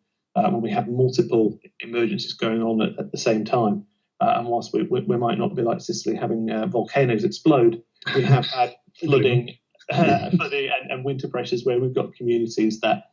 we have multiple emergencies going on at the same time. And whilst we might not be like Sicily having volcanoes explode, we have had flooding and winter pressures where we've got communities that,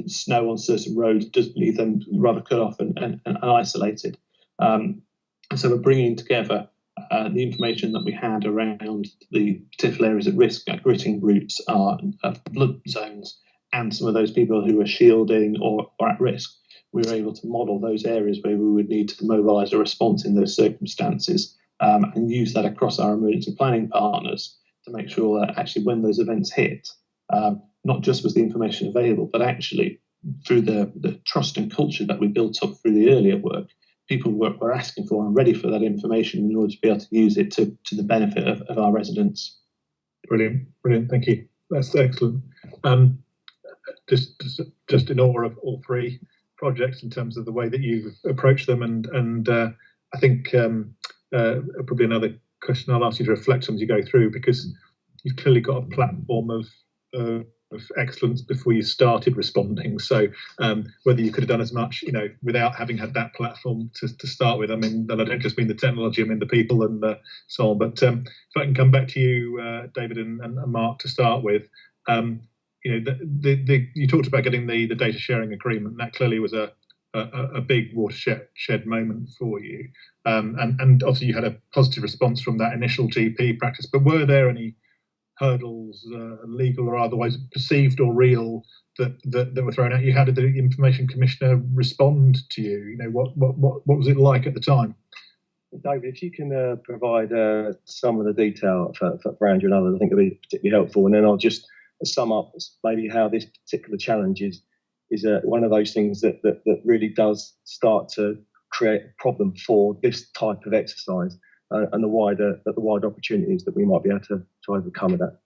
snow on certain roads does leave them rather cut off and isolated. So we're bringing together the information that we had around the particular areas at risk, like gritting routes, flood zones, and some of those people who are shielding or at risk. We were able to model those areas where we would need to mobilise a response in those circumstances, and use that across our emergency planning partners to make sure that actually when those events hit, not just was the information available, but actually through the trust and culture that we built up through the earlier work, people were asking for and ready for that information in order to be able to use it to the benefit of our residents. Brilliant, thank you. That's excellent. Just in awe of all 3 projects in terms of the way that you've approached them, and I think probably another question I'll ask you to reflect on as you go through, because you've clearly got a platform of excellence before you started responding. So whether you could have done as much, without having had that platform to start with. I mean, and I don't just mean the technology, I mean the people and so on. But if I can come back to you, David and Mark, to start with. You talked about getting the data sharing agreement. That clearly was a big watershed moment for you, and obviously you had a positive response from that initial GP practice. But were there any hurdles, legal or otherwise, perceived or real, that were thrown at you? How did the Information Commissioner respond to you? What was it like at the time? David, if you can provide some of the detail for Andrew and others, I think it'll be particularly helpful. And then I'll just sum up maybe how this particular challenge is one of those things that really does start to create a problem for this type of exercise, and the wider opportunities that we might be able to overcome that.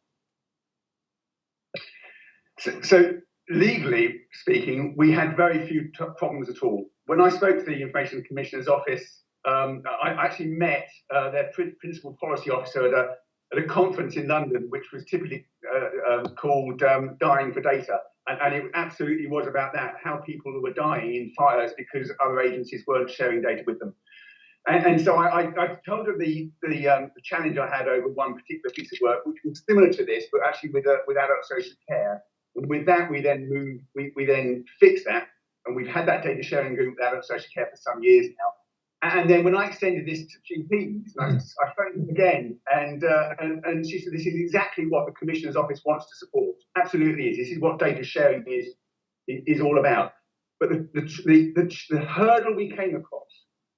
So legally speaking, we had very few problems at all. When I spoke to the Information Commissioner's office, I actually met their principal policy officer at a conference in London, which was typically called Dying for Data. And it absolutely was about that, how people were dying in fires because other agencies weren't sharing data with them. And so I told her the challenge I had over one particular piece of work, which was similar to this, but actually with adult social care. And with that, we then fixed that, and we've had that data sharing agreement with adult social care for some years now. And then when I extended this to GPs, I phoned them again, and she said, this is exactly what the Commissioner's Office wants to support. Absolutely is. This is what data sharing is all about. But the hurdle we came across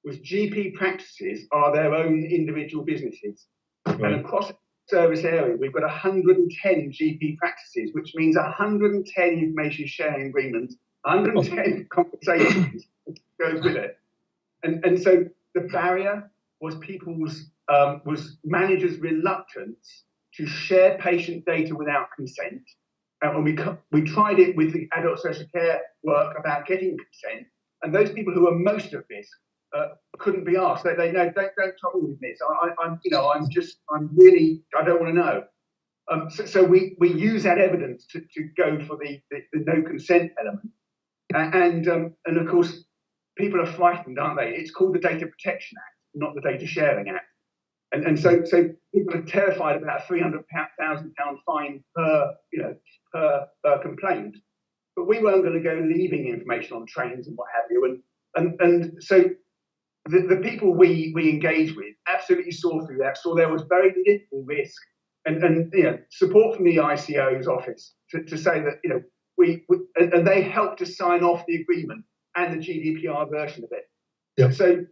was GP practices are their own individual businesses. Right. And across the service area, we've got 110 GP practices, which means 110 information sharing agreements, 110 conversations goes with it. And so the barrier was was managers' reluctance to share patient data without consent. And when we tried it with the adult social care work about getting consent, and those people who are most at risk couldn't be asked. They know, don't trouble with this. I don't want to know. So we use that evidence to go for the no consent element. And of course, people are frightened, aren't they? It's called the Data Protection Act, not the Data Sharing Act. And so people are terrified about a £300,000 fine per complaint. But we weren't going to go leaving information on trains and what have you. And so the people we engage with absolutely saw through that, saw there was very little risk and support from the ICO's office to say that and they helped to sign off the agreement and the GDPR version of it. Yeah. So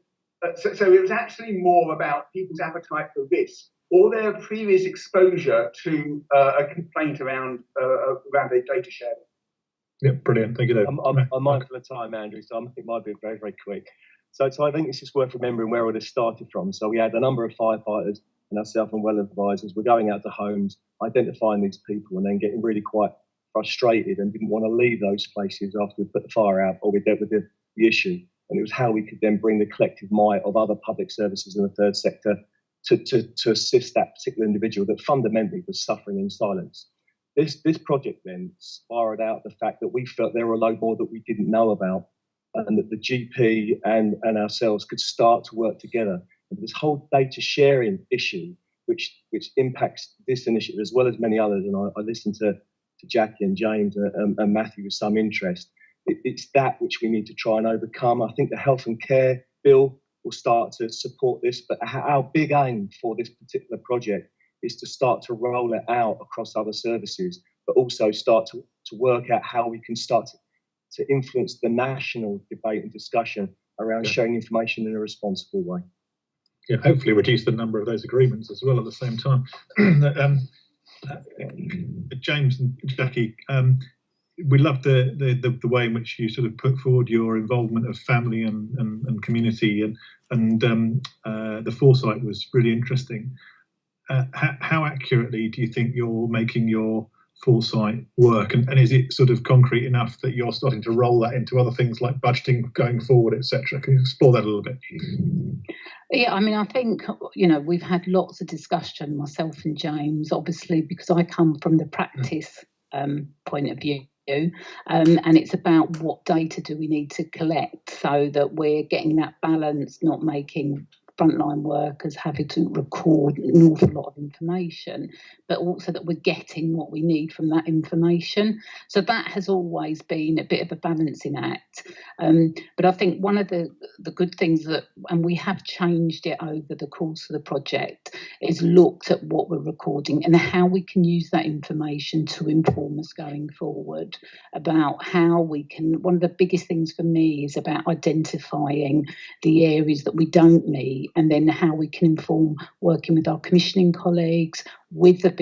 it was actually more about people's appetite for risk or their previous exposure to a complaint around their data sharing. Yeah, brilliant. Thank you, Dave. I'm mindful of time, Andrew, so I think it might be very, very quick. So I think it's just worth remembering where all this started from. So we had a number of firefighters and ourselves and well advisors were going out to homes, identifying these people, and then getting really quite frustrated and didn't want to leave those places after we put the fire out or we dealt with the issue. And it was how we could then bring the collective might of other public services in the third sector to assist that particular individual that fundamentally was suffering in silence. This project then spiraled out the fact that we felt there were a load more that we didn't know about, and that the GP and ourselves could start to work together. And this whole data sharing issue, which impacts this initiative as well as many others, and I listened to Jackie and James and Matthew with some interest. It's that which we need to try and overcome. I think the health and care bill will start to support this, but our big aim for this particular project is to start to roll it out across other services, but also start to work out how we can start to influence the national debate and discussion around sharing information in a responsible way. Yeah, hopefully reduce the number of those agreements as well at the same time. James and Jackie, we love the way in which you sort of put forward your involvement of family and community, and the foresight was really interesting. How accurately do you think you're making your foresight work, and is it sort of concrete enough that you're starting to roll that into other things like budgeting going forward, etc.? Can you explore that a little bit? Yeah, I mean, I think, we've had lots of discussion, myself and James, obviously, because I come from the practice point of view. And it's about what data do we need to collect so that we're getting that balance, not making frontline workers having to record an awful lot of information, but also that we're getting what we need from that information. So that has always been a bit of a balancing act. But I think one of the good things and we have changed it over the course of the project, is looked at what we're recording and how we can use that information to inform us going forward about how we can. One of the biggest things for me is about identifying the areas that we don't meet, and then how we can inform working with our commissioning colleagues, with the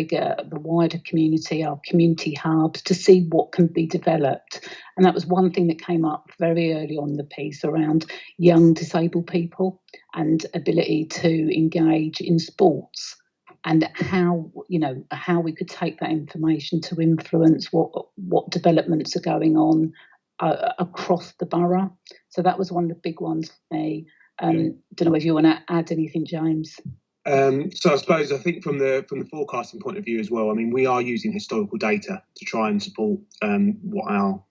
wider community, our community hubs, to see what can be developed. And that was one thing that came up very early on in the piece around young disabled people and ability to engage in sports, and how we could take that information to influence what developments are going on across the borough. So that was one of the big ones for me. Don't know if you want to add anything, James. So I think from the forecasting point of view as well, I mean, we are using historical data to try and support what our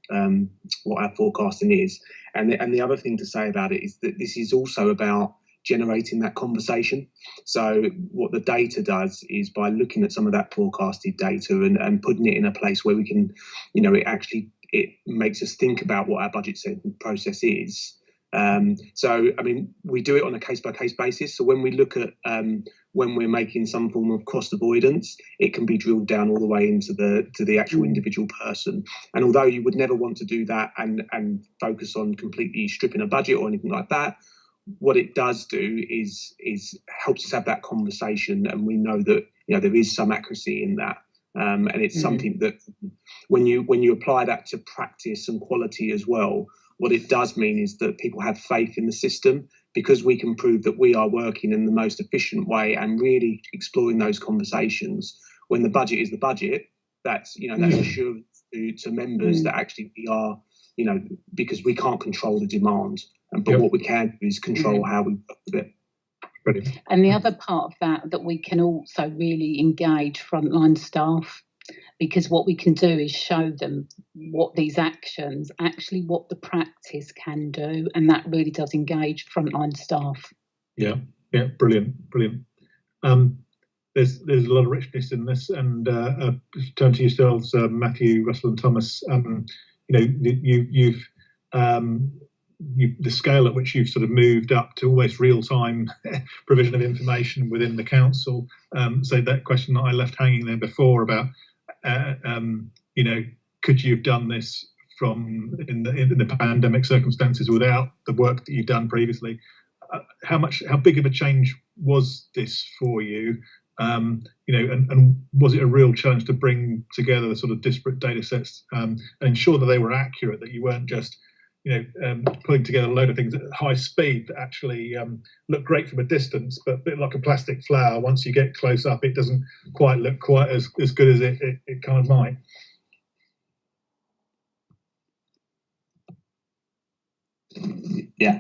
forecasting is. And the other thing to say about it is that this is also about generating that conversation. So what the data does is, by looking at some of that forecasted data and putting it in a place where we can, it makes us think about what our budget setting process is. So, I mean, we do it on a case-by-case basis. So when we look at when we're making some form of cost avoidance, it can be drilled down all the way into the actual individual person. And although you would never want to do that and focus on completely stripping a budget or anything like that, what it does do is helps us have that conversation, and we know that there is some accuracy in that. And it's something that when you apply that to practice and quality as well, what it does mean is that people have faith in the system, because we can prove that we are working in the most efficient way and really exploring those conversations. When the budget is the budget, that's assured to members that actually we are, because we can't control the demand, but what we can do is control how we work with it. Brilliant. And the other part of that we can also really engage frontline staff, because what we can do is show them what these actions, actually what the practice can do, and that really does engage frontline staff. Yeah, brilliant. There's a lot of richness in this, and turn to yourselves, Matthew, Russell, and Thomas. You've the scale at which you've sort of moved up to almost real-time provision of information within the council. So that question that I left hanging there before about, could you have done this in the pandemic circumstances without the work that you've done previously? How big of a change was this for you? And was it a real challenge to bring together the sort of disparate data sets and ensure that they were accurate, that you weren't just putting together a load of things at high speed that actually look great from a distance, but a bit like a plastic flower, once you get close up, it doesn't quite look quite as good as it kind of might. Yeah,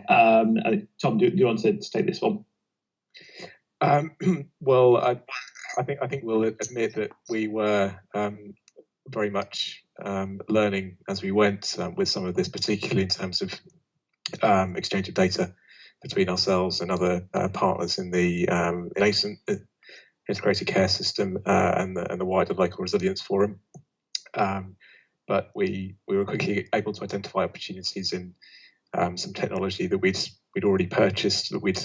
Tom, do you want to take this one? Well, I think we'll admit that we were very much learning as we went with some of this, particularly in terms of exchange of data between ourselves and other partners in the nascent integrated care system and the wider local resilience forum. But we were quickly able to identify opportunities in some technology that we'd already purchased, that we'd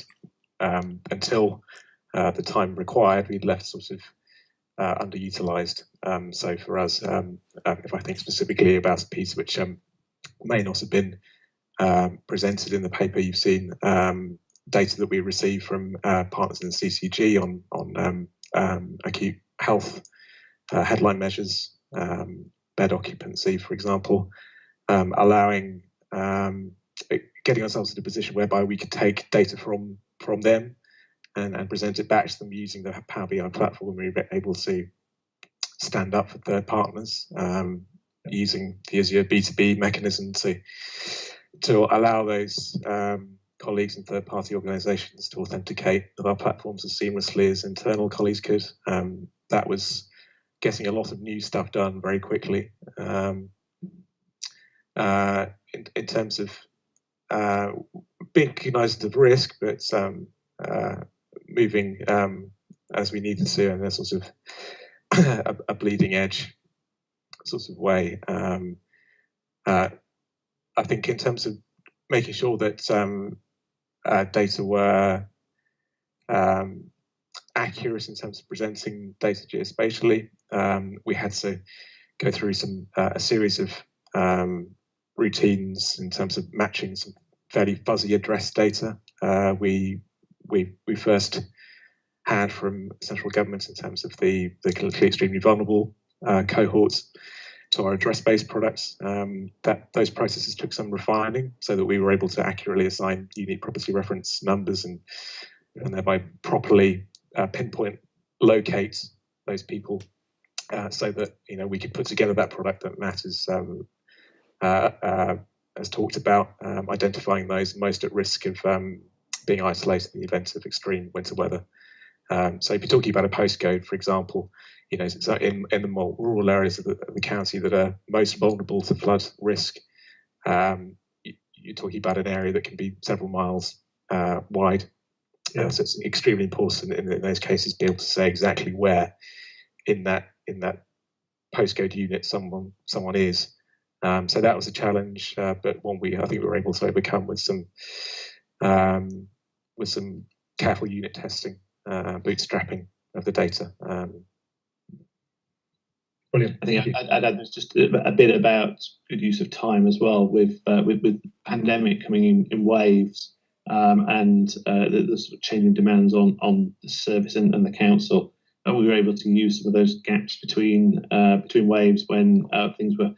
until the time required, we'd left sort of underutilized. So for us, if I think specifically about a piece which may not have been presented in the paper you've seen, data that we received from partners in the CCG on acute health headline measures, bed occupancy, for example, allowing getting ourselves in a position whereby we could take data from them and present it back to them using the Power BI platform. We were able to stand up for third partners using the Azure B2B mechanism to allow those colleagues and third-party organisations to authenticate with our platforms as seamlessly as internal colleagues could. That was getting a lot of new stuff done very quickly. In terms of being recognisant of risk, but moving as we needed to in a sort of a bleeding edge sort of way. I think in terms of making sure that data were accurate in terms of presenting data geospatially, we had to go through a series of routines in terms of matching some fairly fuzzy address data. We first had from central government in terms of the clinically extremely vulnerable cohorts to our address-based products. That those processes took some refining so that we were able to accurately assign unique property reference numbers and thereby properly pinpoint, locate those people, so that we could put together that product that matters. As talked about, identifying those most at risk of being isolated in the event of extreme winter weather. So if you're talking about a postcode, for example, so in the more rural areas of the county that are most vulnerable to flood risk, you're talking about an area that can be several miles wide. So it's extremely important in those cases be able to say exactly where in that postcode unit someone is. So that was a challenge, but one I think we were able to overcome with some careful unit testing, bootstrapping of the data. Brilliant. I think I'd add just a bit about good use of time as well with pandemic coming in waves, and the sort of changing demands on the service and the council. We were able to use some of those gaps between waves when things were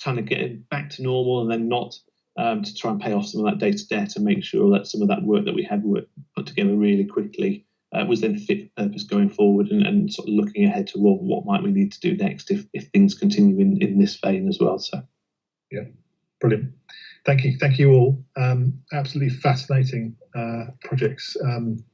kind of getting back to normal, and then not to try and pay off some of that data debt and make sure that some of that work that we had put together really quickly was then fit for purpose going forward, and sort of looking ahead to what might we need to do next if things continue in this vein as well. So, yeah, brilliant. Thank you all. Absolutely fascinating projects.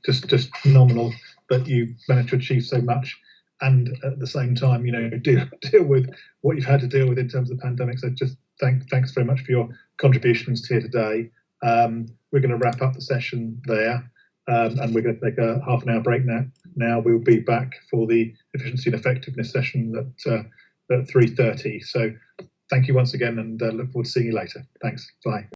Just phenomenal that you managed to achieve so much, and at the same time, deal with what you've had to deal with in terms of the pandemic. So just thanks very much for your contributions here today. We're going to wrap up the session there. And we're going to take a half an hour break now. Now we'll be back for the efficiency and effectiveness session at 3:30. So thank you once again, and look forward to seeing you later. Thanks. Bye.